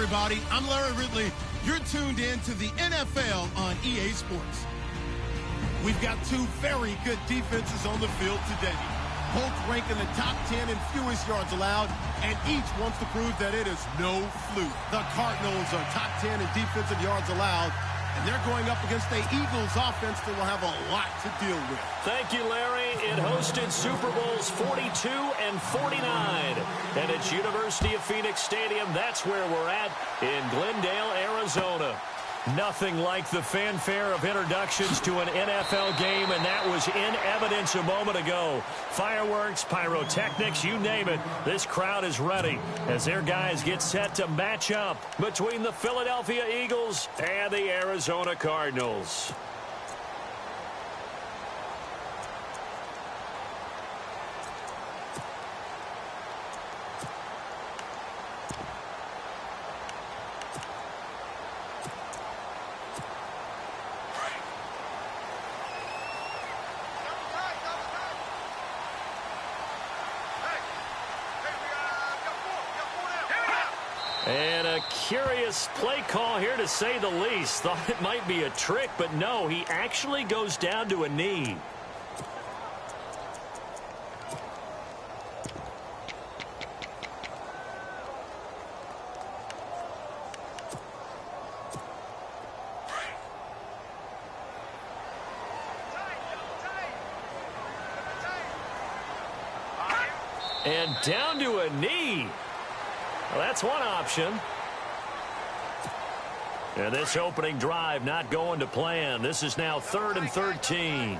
everybody. I'm Larry Ridley. You're tuned in to the NFL on EA Sports. We've got two very good defenses on the field today. Both rank in the top 10 in fewest yards allowed, and each wants to prove that it is no fluke. The Cardinals are top 10 in defensive yards allowed, and they're going up against the Eagles offense that will have a lot to deal with. Thank you, Larry. It hosted Super Bowls 42 and 49. And it's University of Phoenix Stadium. That's where we're at in Glendale, Arizona. Nothing like the fanfare of introductions to an NFL game, and that was in evidence a moment ago. Fireworks, pyrotechnics, you name it. This crowd is ready as their guys get set to match up between the Philadelphia Eagles and the Arizona Cardinals. And a curious play call here, to say the least. Thought it might be a trick, but no, he actually goes down to a knee. And down to a knee. Well, that's one option. And this opening drive not going to plan. This is now 3rd and 13.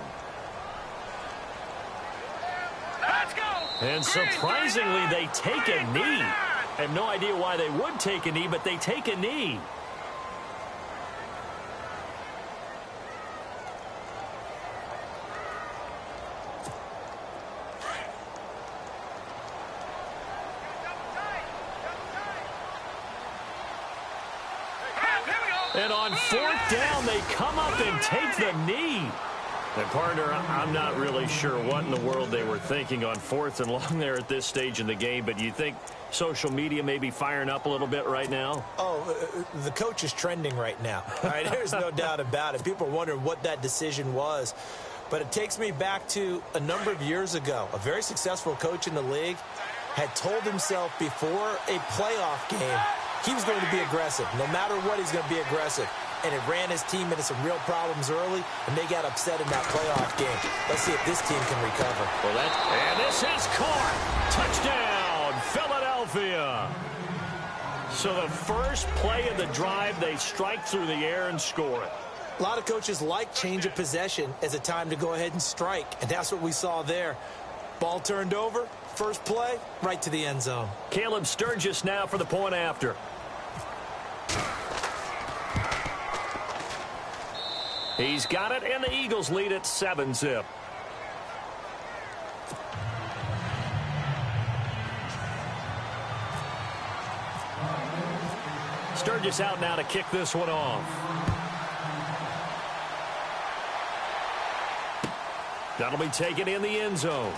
Let's go. And surprisingly, they take a knee. I have no idea why they would take a knee, but they take a knee. And on 4th down, they come up and take the knee. And, partner, I'm not really sure what in the world they were thinking on 4th and long there at this stage in the game, but you think social media may be firing up a little bit right now? Oh, the coach is trending right now. All right, there's no doubt about it. People are wondering what that decision was. But it takes me back to a number of years ago. A very successful coach in the league had told himself before a playoff game he was going to be aggressive. No matter what, he's going to be aggressive. And it ran his team into some real problems early, and they got upset in that playoff game. Let's see if this team can recover. Well, and this is caught. Touchdown, Philadelphia. So the first play of the drive, they strike through the air and score it. A lot of coaches like change of possession as a time to go ahead and strike, and that's what we saw there. Ball turned over, first play, right to the end zone. Caleb Sturgis now for the point after. He's got it, and the Eagles lead at 7-zip. Sturgis out now to kick this one off. That'll be taken in the end zone.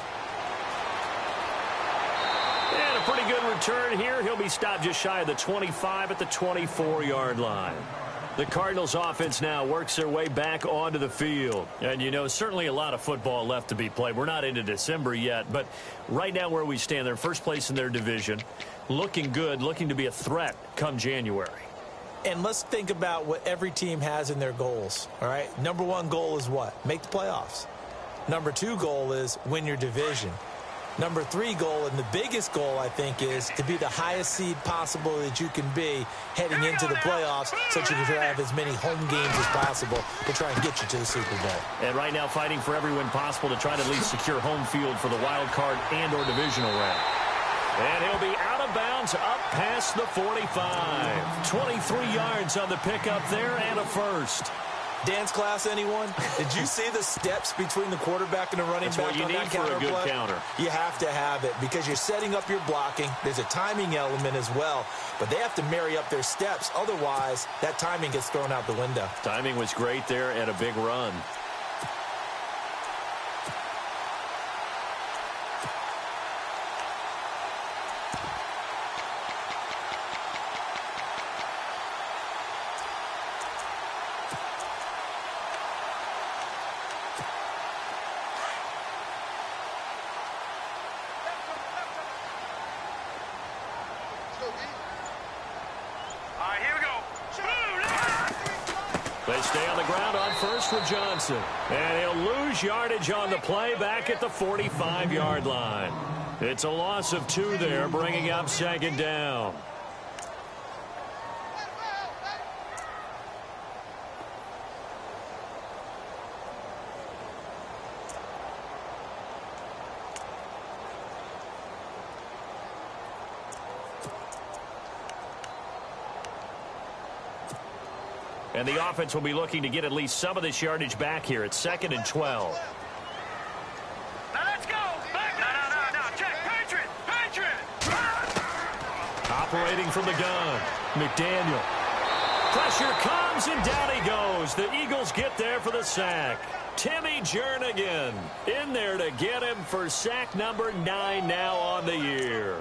And a pretty good return here. He'll be stopped just shy of the 25 at the 24-yard line. The Cardinals offense now works their way back onto the field. And, you know, certainly a lot of football left to be played. We're not into December yet, but right now where we stand, they're first place in their division. Looking good, looking to be a threat come January. And let's think about what every team has in their goals, all right? Number one goal is what? Make the playoffs. Number two goal is win your division. Number three goal, and the biggest goal, I think, is to be the highest seed possible that you can be heading into the playoffs so that you can have as many home games as possible to try and get you to the Super Bowl. And right now fighting for every win possible to try to at least secure home field for the wild card and or divisional round. And he'll be out of bounds up past the 45. 23 yards on the pickup there and a first. Dance class, anyone? Did you see the steps between the quarterback and the running back on that counter play? That's what you need for a good counter. You have to have it because you're setting up your blocking. There's a timing element as well, but they have to marry up their steps. Otherwise, that timing gets thrown out the window. Timing was great there and a big run. They stay on the ground on first with Johnson. And he'll lose yardage on the play back at the 45-yard line. It's a loss of 2 there, bringing up second down. And the offense will be looking to get at least some of this yardage back here. It's 2nd and 12. Now let's go. No. Check. Patriot. Operating from the gun. McDaniel. Pressure comes and down he goes. The Eagles get there for the sack. Timmy Jernigan in there to get him for sack number 9 now on the year.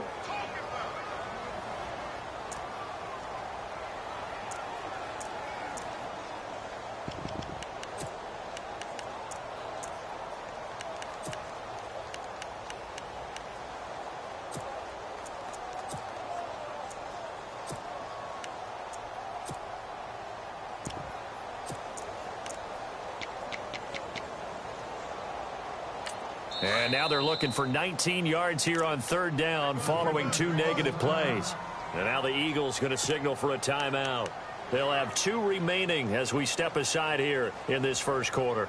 And now they're looking for 19 yards here on 3rd down following 2 negative plays. And now the Eagles going to signal for a timeout. They'll have 2 remaining as we step aside here in this first quarter.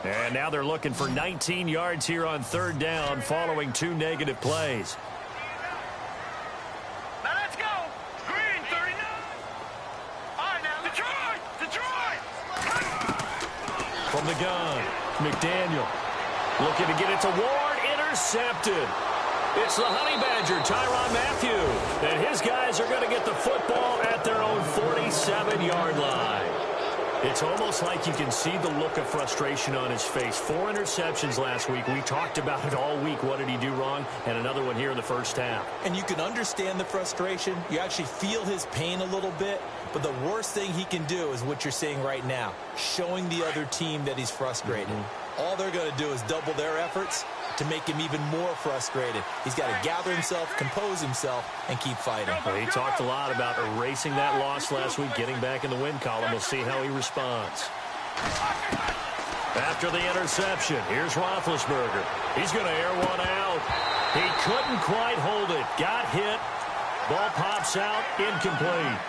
And now they're looking for 19 yards here on 3rd down following 2 negative plays. Now let's go. Green, 39. All right, now. Detroit. From the gun, McDaniel looking to get it to Ward. Intercepted. It's the Honey Badger, Tyrann Mathieu. And his guys are going to get the football at their own 47-yard line. It's almost like you can see the look of frustration on his face. 4 interceptions last week. We talked about it all week. What did he do wrong? And another one here in the first half. And you can understand the frustration. You actually feel his pain a little bit. But the worst thing he can do is what you're seeing right now, showing the other team that he's frustrated. All they're going to do is double their efforts to make him even more frustrated. He's got to gather himself, compose himself, and keep fighting. Well, he talked a lot about erasing that loss last week, getting back in the win column. We'll see how he responds. After the interception, here's Roethlisberger. He's going to air one out. He couldn't quite hold it. Got hit. Ball pops out. Incomplete.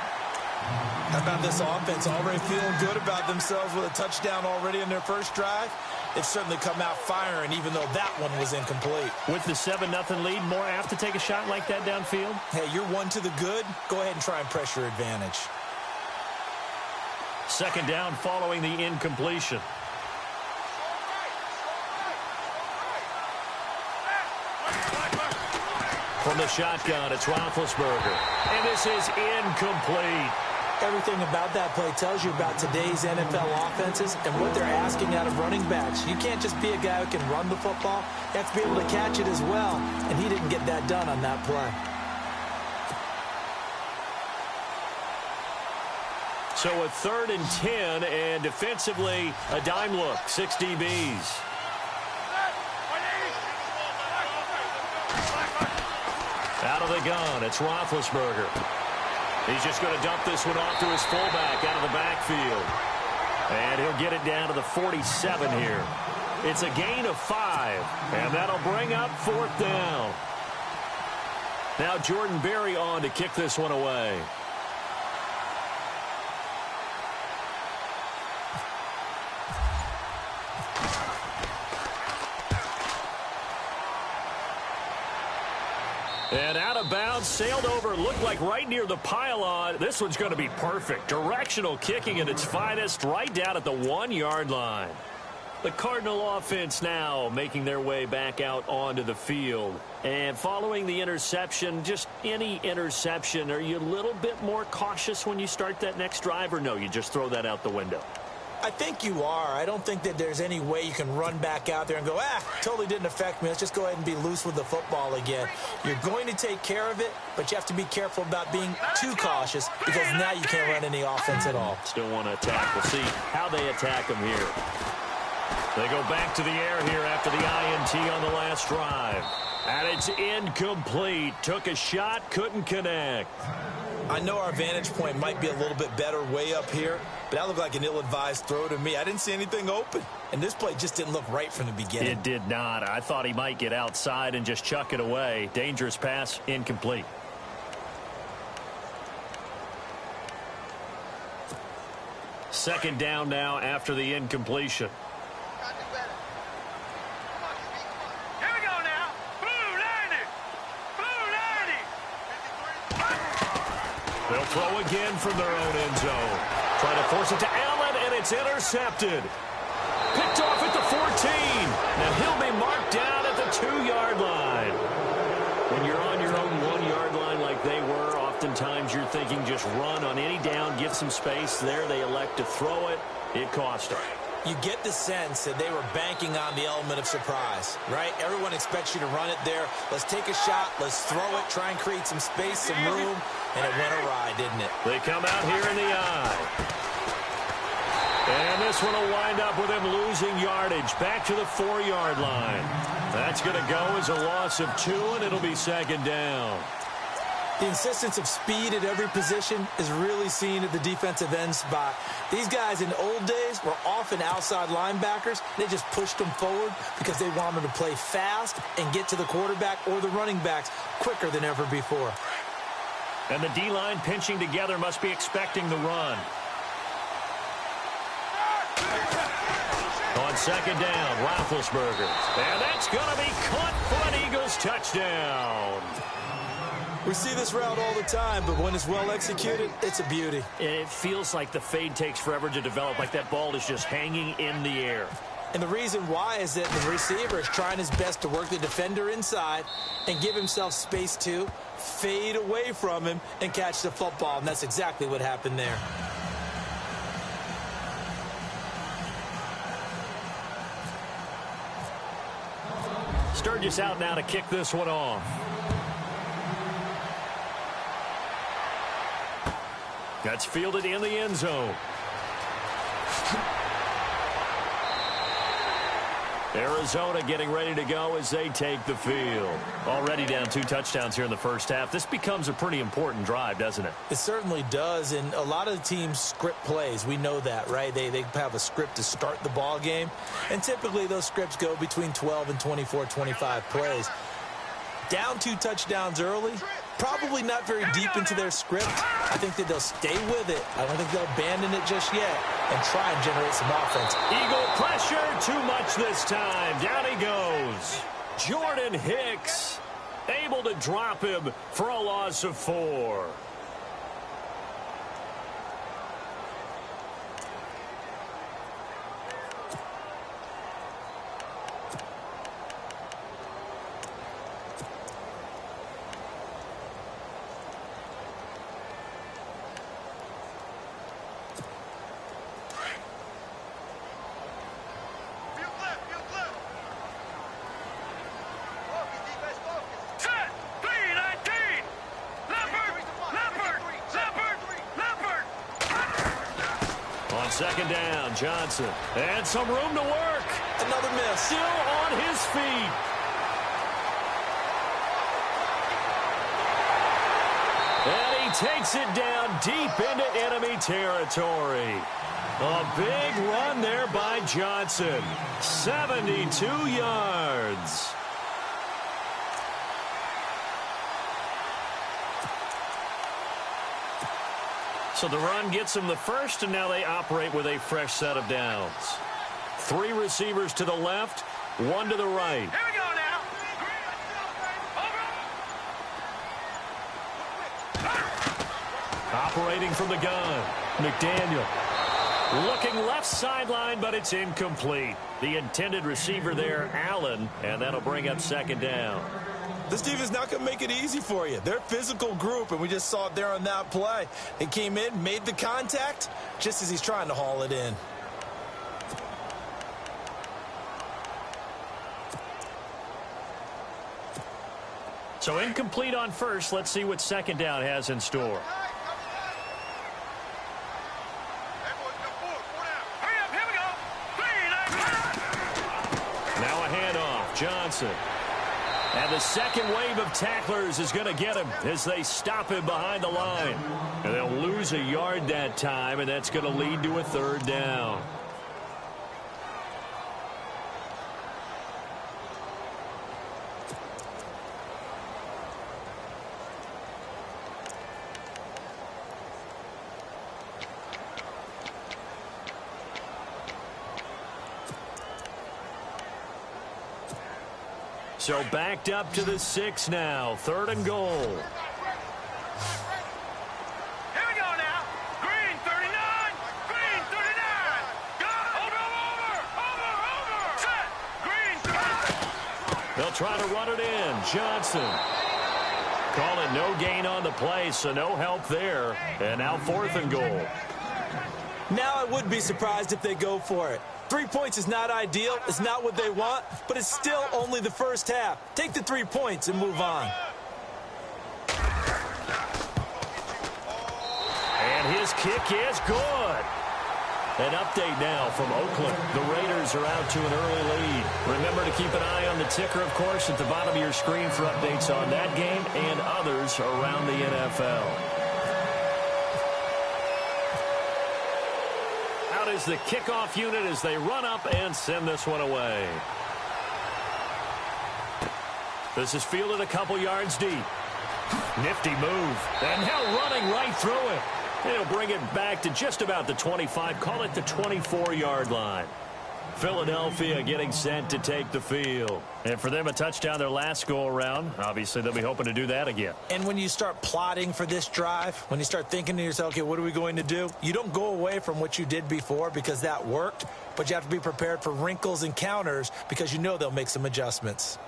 How about this offense already feeling good about themselves with a touchdown already in their first drive? They've certainly come out firing, even though that one was incomplete. With the 7-0 lead, more apt to take a shot like that downfield? Hey, you're 1 to the good. Go ahead and try and press your advantage. 2nd down following the incompletion. From the shotgun, it's Roethlisberger. And this is incomplete. Everything about that play tells you about today's NFL offenses and what they're asking out of running backs. You can't just be a guy who can run the football. You have to be able to catch it as well, and he didn't get that done on that play. So a 3rd and 10, and defensively, a dime look, 6 DBs. Out of the gun, it's Roethlisberger. He's just going to dump this one off to his fullback out of the backfield. And he'll get it down to the 47 here. It's a gain of 5, and that'll bring up 4th down. Now Jordan Berry on to kick this one away. And out of bounds, sailed over, looked like right near the pylon. This one's going to be perfect. Directional kicking at its finest, right down at the 1-yard line. The Cardinal offense now making their way back out onto the field. And following the interception, just any interception, are you a little bit more cautious when you start that next drive, or no, you just throw that out the window? I think you are. I don't think that there's any way you can run back out there and go, totally didn't affect me. Let's just go ahead and be loose with the football again. You're going to take care of it, but you have to be careful about being too cautious because now you can't run any offense at all. Still want to attack. We'll see how they attack them here. They go back to the air here after the INT on the last drive. And it's incomplete. Took a shot, couldn't connect. I know our vantage point might be a little bit better way up here, but that looked like an ill-advised throw to me. I didn't see anything open, and this play just didn't look right from the beginning. It did not. I thought he might get outside and just chuck it away. Dangerous pass, incomplete. Second down now after the incompletion. They'll throw again from their own end zone. Trying to force it to Allen, and it's intercepted. Picked off at the 14. Now he'll be marked down at the 2-yard line. When you're on your own 1-yard line like they were, oftentimes you're thinking just run on any down, get some space. There they elect to throw it. It cost them. You get the sense that they were banking on the element of surprise, right? Everyone expects you to run it there. Let's take a shot. Let's throw it. Try and create some space, some room. And it went awry, didn't it? They come out here in the eye. And this one will wind up with him losing yardage. Back to the 4-yard line. That's going to go as a loss of 2, and it'll be second down. The insistence of speed at every position is really seen at the defensive end spot. These guys in the old days were often outside linebackers. They just pushed them forward because they wanted to play fast and get to the quarterback or the running backs quicker than ever before. And the D-line pinching together must be expecting the run. On second down, Roethlisberger. And that's going to be caught for an Eagles touchdown. We see this route all the time, but when it's well executed, it's a beauty. It feels like the fade takes forever to develop, like that ball is just hanging in the air. And the reason why is that the receiver is trying his best to work the defender inside and give himself space to fade away from him and catch the football, and that's exactly what happened there. Sturgis out now to kick this one off. That's fielded in the end zone. Arizona getting ready to go as they take the field. Already down 2 touchdowns here in the first half. This becomes a pretty important drive, doesn't it? It certainly does, and a lot of the teams script plays. We know that, right? They have a script to start the ball game, and typically those scripts go between 12 and 24, 25 plays. Down 2 touchdowns early, probably not very deep into their script. I think that they'll stay with it. I don't think they'll abandon it just yet and try and generate some offense. Eagle pressure, too much this time. Down he goes. Jordan Hicks able to drop him for a loss of 4. Second down, Johnson. And some room to work. Another miss. Still on his feet. And he takes it down deep into enemy territory. A big run there by Johnson. 72 yards. So the run gets them the first, and now they operate with a fresh set of downs. 3 receivers to the left, 1 to the right. Here we go now. Operating from the gun, McDaniel. Looking left sideline, but it's incomplete. The intended receiver there, Allen, and that'll bring up second down. This team is not going to make it easy for you. They're a physical group, and we just saw it there on that play. They came in, made the contact, just as he's trying to haul it in. So incomplete on first. Let's see what second down has in store. Now a handoff. Johnson. And the second wave of tacklers is going to get him as they stop him behind the line. And they'll lose a yard that time, and that's going to lead to a third down. So backed up to the 6 now. 3rd and goal. Here we go now. Green 39. Green 39. Go. Over. Set. Green 30. They'll try to run it in. Johnson. Call it no gain on the play, so no help there. And now 4th and goal. Now I would be surprised if they go for it. 3 points is not ideal. It's not what they want, but it's still only the first half. Take the 3 points and move on. And his kick is good. An update now from Oakland. The Raiders are out to an early lead. Remember to keep an eye on the ticker, of course, at the bottom of your screen for updates on that game and others around the NFL. Out is the kickoff unit as they run up and send this one away. This is fielded a couple yards deep. Nifty move. And now running right through it. He'll bring it back to just about the 25. Call it the 24-yard line. Philadelphia getting set to take the field. And for them, a touchdown their last go-around. Obviously, they'll be hoping to do that again. And when you start plotting for this drive, when you start thinking to yourself, okay, what are we going to do? You don't go away from what you did before because that worked, but you have to be prepared for wrinkles and counters because you know they'll make some adjustments.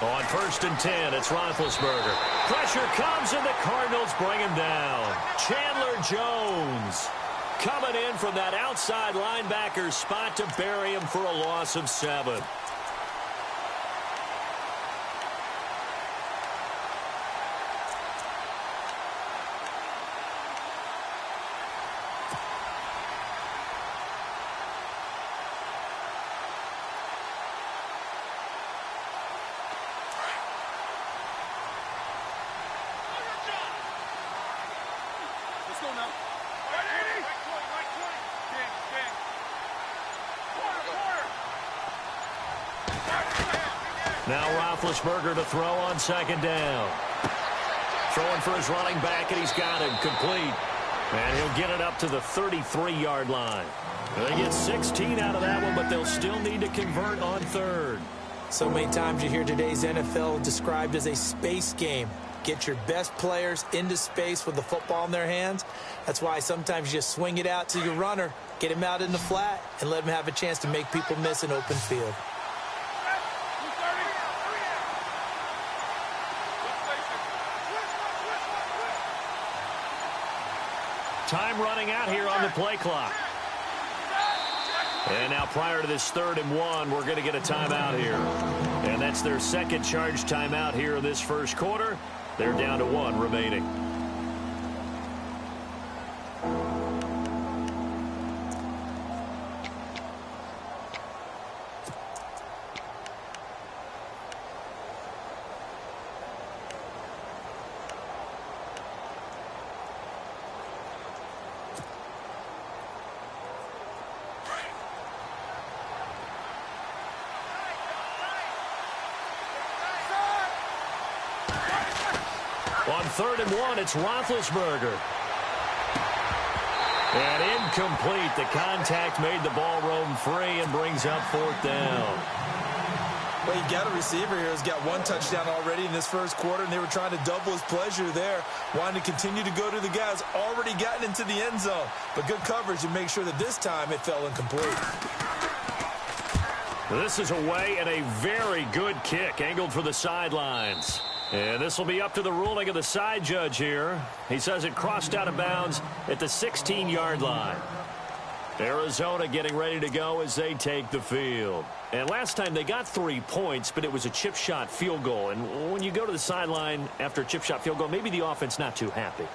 On 1st and 10, it's Roethlisberger. Pressure comes, and the Cardinals bring him down. Chandler Jones coming in from that outside linebacker spot to bury him for a loss of 7. Now Roethlisberger to throw on 2nd down. Throwing for his running back, and he's got him complete. And he'll get it up to the 33-yard line. They get 16 out of that one, but they'll still need to convert on 3rd. So many times you hear today's NFL described as a space game. Get your best players into space with the football in their hands. That's why sometimes you just swing it out to your runner, get him out in the flat, and let him have a chance to make people miss an open field. Time running out here on the play clock. And now prior to this 3rd and 1, we're going to get a timeout here. And that's their second charge timeout here in this first quarter. They're down to 1 remaining. On 3rd and 1, it's Roethlisberger. And incomplete. The contact made the ball roam free and brings up 4th down. Well, you got a receiver here who's got 1 touchdown already in this first quarter, and they were trying to double his pleasure there, wanting to continue to go to the guys already gotten into the end zone. But good coverage to make sure that this time it fell incomplete. This is away and a very good kick angled for the sidelines. And this will be up to the ruling of the side judge here. He says it crossed out of bounds at the 16-yard line. Arizona getting ready to go as they take the field. And last time they got 3 points, but it was a chip shot field goal. And when you go to the sideline after a chip shot field goal, maybe the offense not too happy.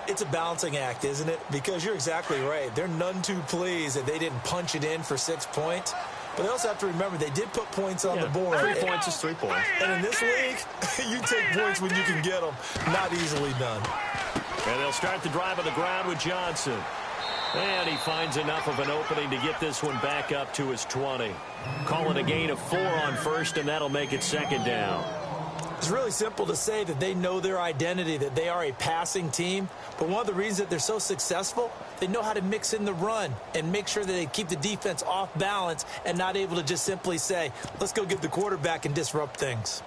It's a balancing act, isn't it? Because you're exactly right. They're none too pleased that they didn't punch it in for 6 points. But they also have to remember they did put points on the board. 3 points is 3 points. And in this league, you take points when you can get them. Not easily done. And they'll start the drive on the ground with Johnson. And he finds enough of an opening to get this one back up to his 20. Call it a gain of 4 on first, and that'll make it second down. It's really simple to say that they know their identity, that they are a passing team. But one of the reasons that they're so successful, they know how to mix in the run and make sure that they keep the defense off balance and not able to just simply say, let's go get the quarterback and disrupt things.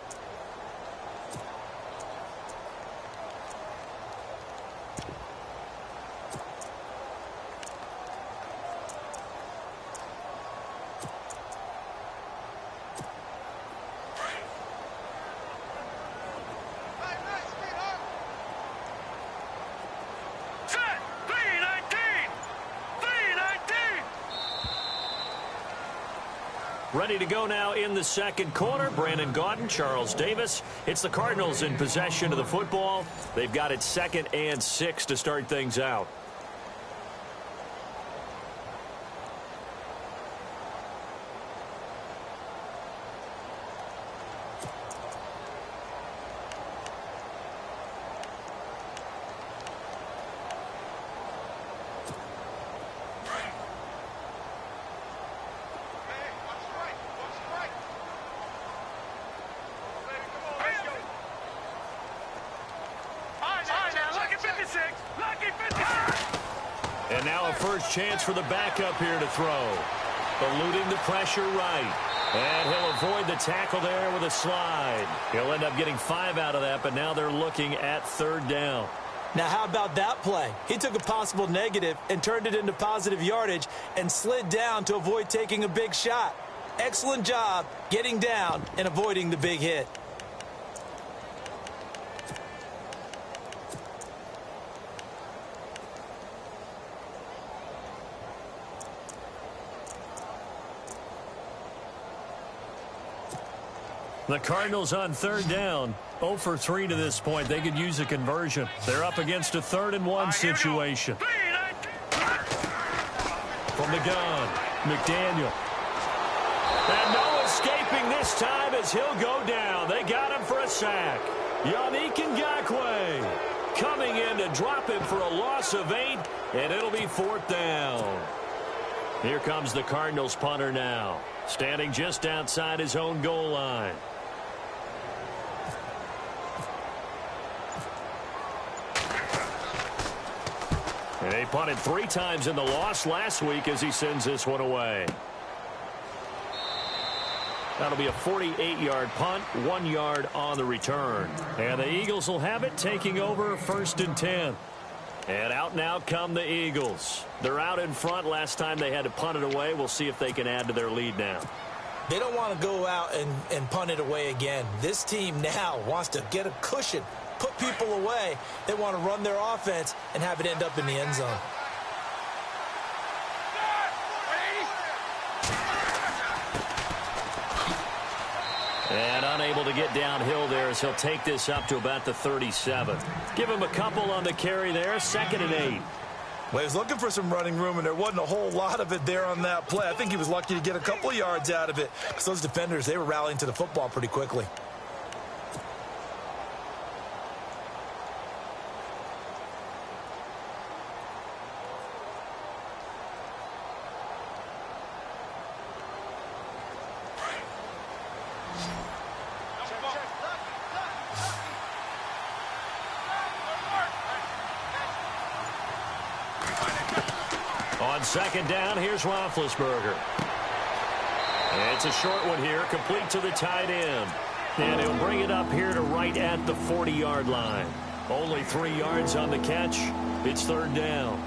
Ready to go now in the second quarter. Brandon Gaudin, Charles Davis. It's the Cardinals in possession of the football. They've got it 2nd and 6 to start things out. And now a first chance for the backup here to throw. Eluding the pressure right. And he'll avoid the tackle there with a slide. He'll end up getting 5 out of that, but now they're looking at 3rd down. Now, how about that play? He took a possible negative and turned it into positive yardage and slid down to avoid taking a big shot. Excellent job getting down and avoiding the big hit. The Cardinals on 3rd down, 0 for 3 to this point. They could use a conversion. They're up against a 3rd and 1 situation. From the gun, McDaniel. And no escaping this time as he'll go down. They got him for a sack. Yannick Ngakoue coming in to drop him for a loss of 8, and it'll be 4th down. Here comes the Cardinals punter now, standing just outside his own goal line. And they punted 3 times in the loss last week as he sends this one away. That'll be a 48-yard punt, 1 yard on the return. And the Eagles will have it, taking over 1st and 10. And out now come the Eagles. They're out in front. Last time they had to punt it away. We'll see if they can add to their lead now. They don't want to go out and punt it away again. This team now wants to get a cushion, put people away. They want to run their offense and have it end up in the end zone. And unable to get downhill there as he'll take this up to about the 37. Give him a couple on the carry there. 2nd and 8. Well, he was looking for some running room, and there wasn't a whole lot of it there on that play. I think he was lucky to get a couple of yards out of it, because those defenders, they were rallying to the football pretty quickly. On 2nd down, here's Roethlisberger. And it's a short one here, complete to the tight end. And he'll bring it up here to right at the 40-yard line. Only 3 yards on the catch. It's 3rd down.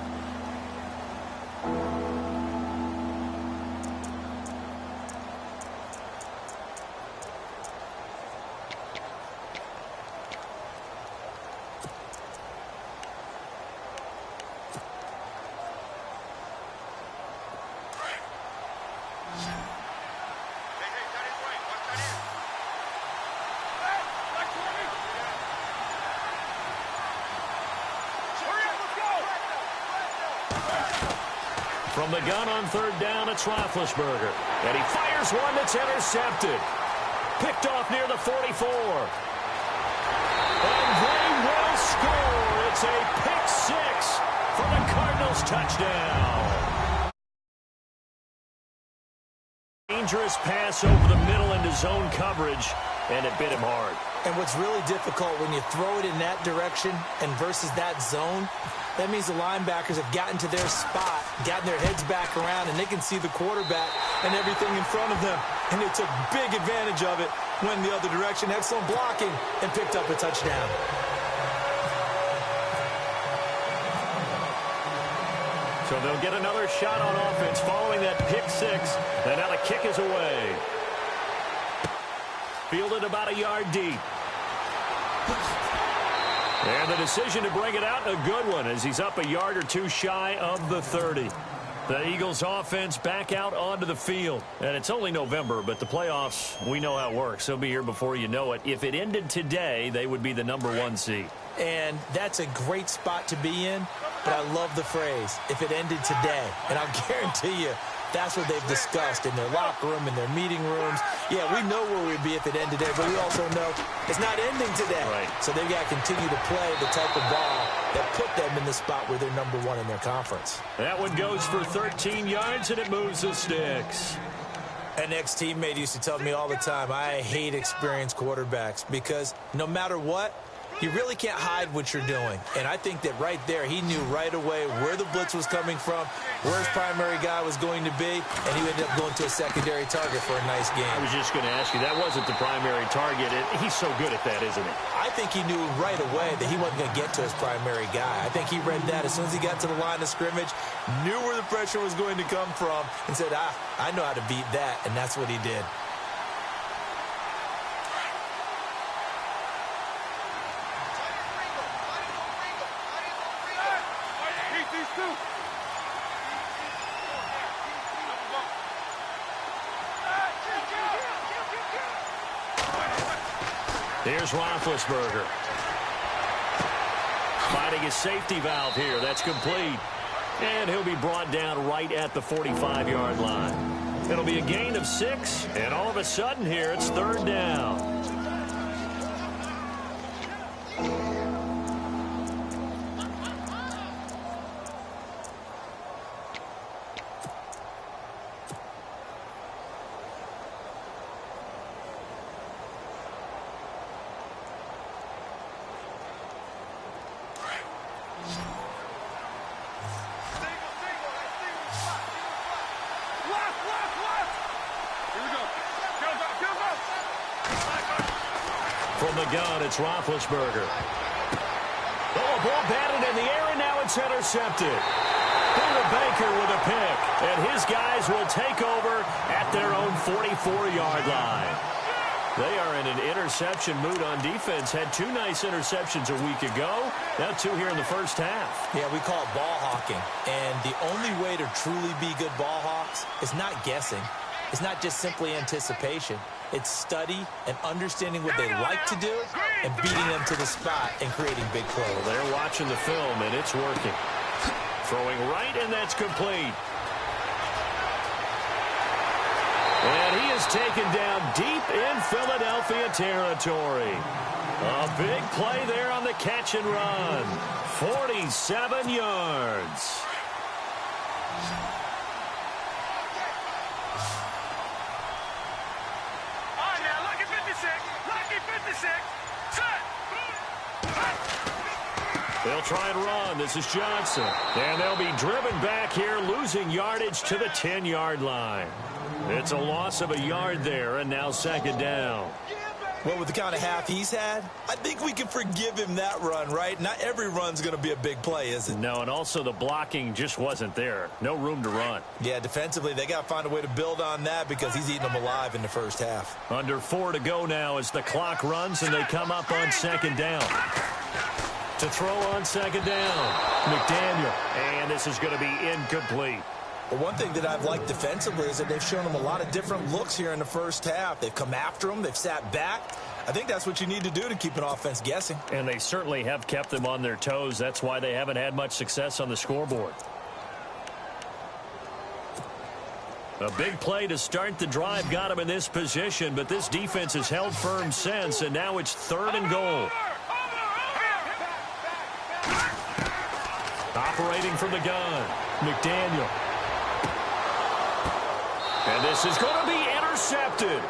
From the gun on third down, it's Roethlisberger. And he fires one that's intercepted. Picked off near the 44. And they will score. It's a pick six for the Cardinals touchdown. Dangerous pass over the middle into zone coverage, and it bit him hard. And what's really difficult when you throw it in that direction and versus that zone, that means the linebackers have gotten to their spot, gotten their heads back around, and they can see the quarterback and everything in front of them. And they took big advantage of it, went the other direction, excellent blocking, and picked up a touchdown. So they'll get another shot on offense following that pick six. And now the kick is away. Fielded about a yard deep. And the decision to bring it out, a good one, as he's up a yard or two shy of the 30. The Eagles offense back out onto the field. And it's only November, but the playoffs, we know how it works. They'll be here before you know it. If it ended today, they would be the #1 seed. And that's a great spot to be in, but I love the phrase, if it ended today. And I'll guarantee you, that's what they've discussed in their locker room, in their meeting rooms. Yeah, we know where we'd be if it ended today, but we also know it's not ending today. Right. So they've got to continue to play the type of ball that put them in the spot where they're #1 in their conference. That one goes for 13 yards, and it moves the sticks. An ex-teammate used to tell me all the time, I hate experienced quarterbacks because no matter what, you really can't hide what you're doing. And I think that right there, he knew right away where the blitz was coming from, where his primary guy was going to be, and he ended up going to a secondary target for a nice game. I was just going to ask you, that wasn't the primary target. He's so good at that, isn't he? I think he knew right away that he wasn't going to get to his primary guy. I think he read that as soon as he got to the line of scrimmage, knew where the pressure was going to come from, and said, I know how to beat that, and that's what he did. Here's Roethlisberger. Finding his safety valve here. That's complete. And he'll be brought down right at the 45-yard line. It'll be a gain of 6, and all of a sudden here, it's third down. From the gun, it's Roethlisberger. Oh, a ball batted in the air, and now it's intercepted. Buda Baker with a pick, and his guys will take over at their own 44-yard line. They are in an interception mood on defense. Had 2 nice interceptions a week ago. Now 2 here in the first half. Yeah, we call it ball hawking. And the only way to truly be good ball hawks is not guessing. It's not just simply anticipation. It's study and understanding what they like to do and beating them to the spot and creating big plays. Well, they're watching the film, and it's working. Throwing right, and that's complete. And he is taken down deep in Philadelphia territory. A big play there on the catch and run. 47 yards. They'll try and run. This is Johnson. And they'll be driven back here, losing yardage to the 10-yard line. It's a loss of a yard there, and now second down. Well, with the kind of half he's had, I think we can forgive him that run, right? Not every run's going to be a big play, is it? No, and also the blocking just wasn't there. No room to run. Yeah, defensively, they got to find a way to build on that because he's eating them alive in the first half. Under 4 to go now as the clock runs, and they come up on second down. To throw on second down, McDaniel. And this is going to be incomplete. Well, one thing that I've liked defensively is that they've shown him a lot of different looks here in the first half. They've come after him. They've sat back. I think that's what you need to do to keep an offense guessing. And they certainly have kept them on their toes. That's why they haven't had much success on the scoreboard. A big play to start the drive got him in this position, but this defense has held firm since, and now it's 3rd and goal. Operating from the gun, McDaniel. And this is going to be intercepted.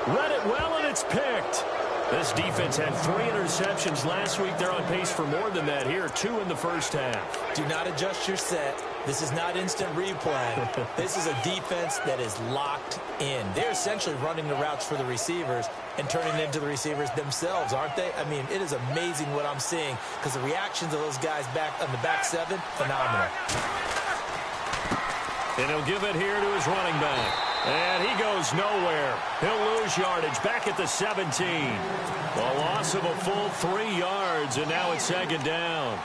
Read it well, and it's picked. This defense had 3 interceptions last week. They're on pace for more than that here, 2 in the first half. Do not adjust your set. This is not instant replay. This is a defense that is locked in. They're essentially running the routes for the receivers and turning them into the receivers themselves, aren't they? I mean, it is amazing what I'm seeing because the reactions of those guys back on the back 7, phenomenal. And he'll give it here to his running back. And he goes nowhere. He'll lose yardage back at the 17. A loss of a full 3 yards, and now it's 2nd down.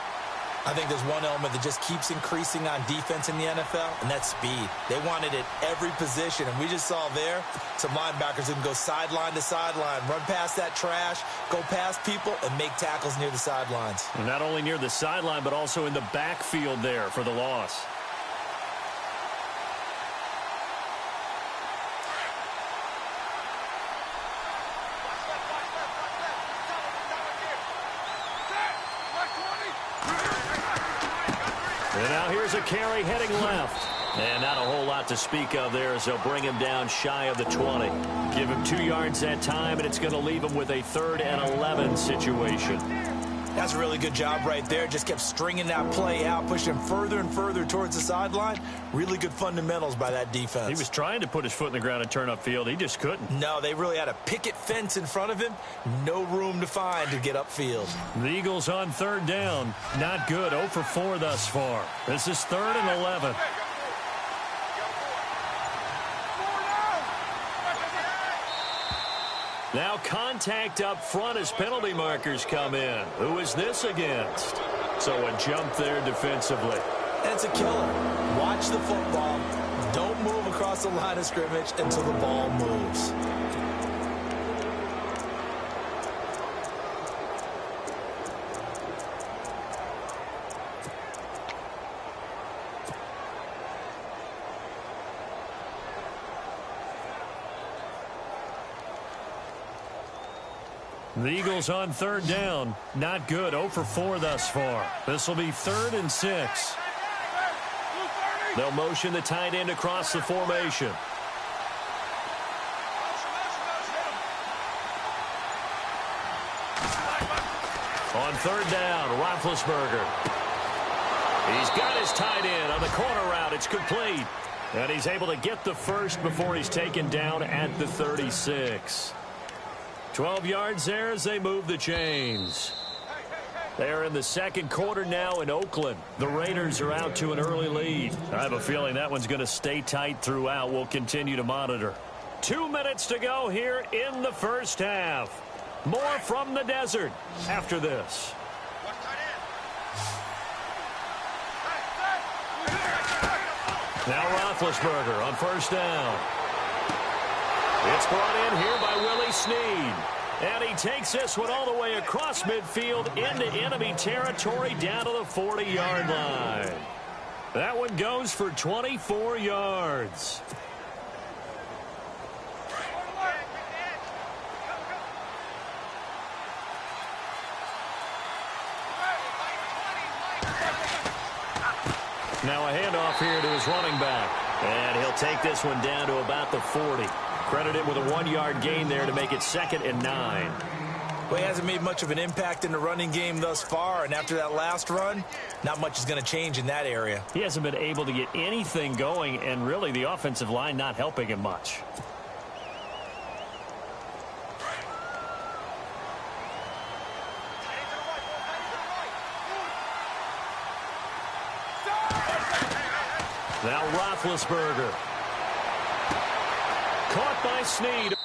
I think there's one element that just keeps increasing on defense in the NFL, and that's speed. They want it at every position, and we just saw there some linebackers who can go sideline to sideline, run past that trash, go past people, and make tackles near the sidelines. And not only near the sideline, but also in the backfield there for the loss. And now here's a carry heading left. And not a whole lot to speak of there as they'll bring him down shy of the 20. Give him 2 yards that time, and it's going to leave him with a 3rd and 11 situation. That's a really good job right there. Just kept stringing that play out, pushing him further and further towards the sideline. Really good fundamentals by that defense. He was trying to put his foot in the ground and turn upfield. He just couldn't. No, they really had a picket fence in front of him. No room to find to get upfield. The Eagles on 3rd down. Not good. 0 for 4 thus far. This is 3rd and 11. Now contact up front as penalty markers come in. Who is this against? So a jump there defensively. And it's a killer. Watch the football. Don't move across the line of scrimmage until the ball moves. The Eagles on 3rd down. Not good. 0 for 4 thus far. This will be 3rd and 6. They'll motion the tight end across the formation. On 3rd down, Roethlisberger. He's got his tight end on the corner route. It's complete. And he's able to get the first before he's taken down at the 36. 12 yards there as they move the chains. They're in the 2nd quarter now in Oakland. The Raiders are out to an early lead. I have a feeling that one's going to stay tight throughout. We'll continue to monitor. 2 minutes to go here in the first half. More from the desert after this. Now Roethlisberger on 1st down. It's brought in here by Willie Snead. And he takes this one all the way across midfield into enemy territory down to the 40-yard line. That one goes for 24 yards. Now a handoff here to his running back. And he'll take this one down to about the 40. Credited with a 1-yard gain there to make it 2nd and 9. Well, he hasn't made much of an impact in the running game thus far, and after that last run, not much is going to change in that area. He hasn't been able to get anything going, and really the offensive line not helping him much. Now Roethlisberger. Caught by Snead.